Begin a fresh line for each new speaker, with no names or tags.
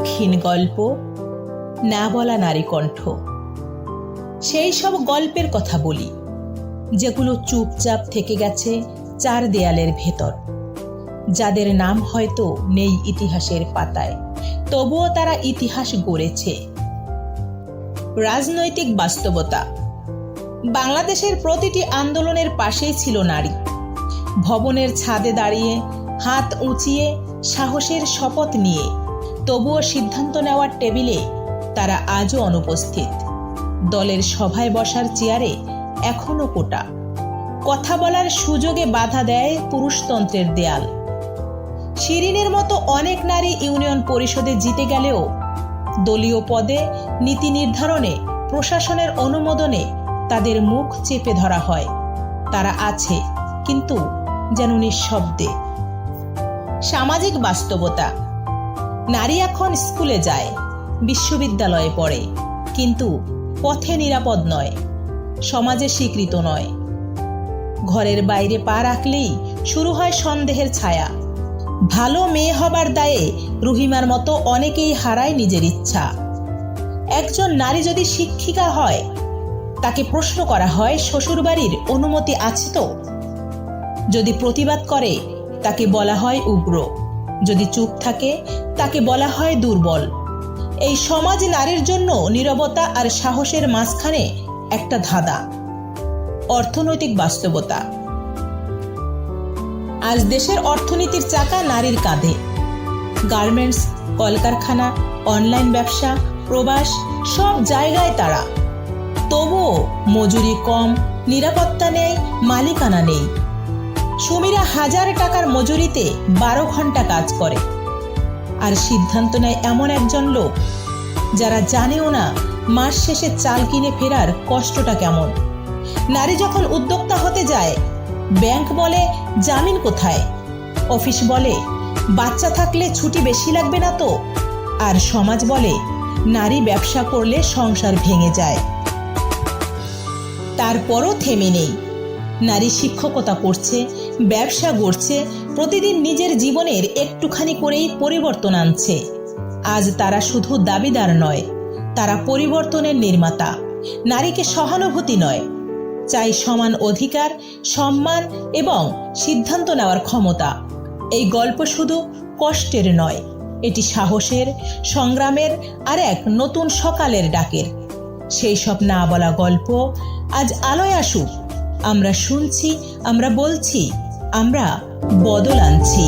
ক্ষীণ গল্প, না বলা নারী কণ্ঠ। সেই সব গল্পের কথা বলি যেগুলো চুপচাপ থেকে গেছে চার দেয়ালের ভেতর, যাদের নাম হয়তো নেই ইতিহাসের পাতায়, তবুও তারা ইতিহাস গড়েছে। রাজনৈতিক বাস্তবতা। বাংলাদেশের প্রতিটি আন্দোলনের পাশেই ছিল নারী। ভবনের ছাদে দাঁড়িয়ে, হাত উঁচিয়ে, সাহসের শপথ নিয়ে, তবুও সিদ্ধান্ত নেওয়ার টেবিলে তারা আজও অনুপস্থিত। দলের সভায় বসার চেয়ারে এখনো কোটা। কথা বলার সুযোগে বাধা দেয় পুরুষতন্ত্রের দেয়াল। শিরিনের মতো অনেক নারী ইউনিয়ন পরিষদে জিতে গেলেও দলীয় পদে, নীতি নির্ধারণে, প্রশাসনের অনুমোদনে তাদের মুখ চেপে ধরা হয়। তারা আছে, কিন্তু যেন নিঃশব্দে। সামাজিক বাস্তবতা। নারী এখন স্কুলে যায়, বিশ্ববিদ্যালয়ে পড়ে, কিন্তু পথে নিরাপদ নয়, সমাজে স্বীকৃত নয়। ঘরের বাইরে পা রাখলেই শুরু হয় সন্দেহের ছায়া। ভালো মেয়ে হবার দায়ে রুহিমার মতো অনেকেই হারায় নিজের ইচ্ছা। একজন নারী যদি শিক্ষিকা হয়, তাকে প্রশ্ন করা হয় শ্বশুরবাড়ির অনুমতি আছে তো? যদি প্রতিবাদ করে, তাকে বলা হয় উগ্র। যদি চুপ থাকে, তাকে বলা হয় দুর্বল। এই সমাজ নারীর জন্য নীরবতা আর সাহসের মাঝখানে একটা ধাঁধা। অর্থনৈতিক বাস্তবতা। আজ দেশের অর্থনীতির চাকা নারীর কাঁধে। গার্মেন্টস, কলকারখানা, অনলাইন ব্যবসা, প্রবাস, সব জায়গায় তারা। তবুও মজুরি কম, নিরাপত্তা নেই, মালিকানা নেই। সুমিরা 1000 টাকার মজুরিতে 12 ঘন্টা কাজ করে, আর সিদ্ধান্ত নেয় এমন একজন লোক যারা জানেও না মাস শেষে চাল কিনে ফেরার কষ্টটা কেমন। নারী যখন উদ্যোক্তা হতে যায়, ব্যাংক বলে জামিন কোথায়, অফিস বলে বাচ্চা থাকলে ছুটি বেশি লাগবে না তো, আর সমাজ বলে নারী ব্যবসা করলে সংসার ভেঙে যায়। তারপরও থেমে নেই। নারী শিক্ষকতা করছে, ব্যবসা গড়ছে, প্রতিদিন নিজের জীবনের একটুখানি করেই পরিবর্তন আনছে। আজ তারা শুধু দাবিদার নয়, তারা পরিবর্তনের নির্মাতা। নারীকে সহানুভূতি নয়, চাই সমান অধিকার, সম্মান এবং সিদ্ধান্ত নেওয়ার ক্ষমতা। এই গল্প শুধু কষ্টের নয়, এটি সাহসের, সংগ্রামের আর এক নতুন সকালের ডাকের। সেই সব না বলা গল্প আজ আলোয় আসুক। আমরা শুনছি, আমরা বলছি, আমরা বদল আনছি।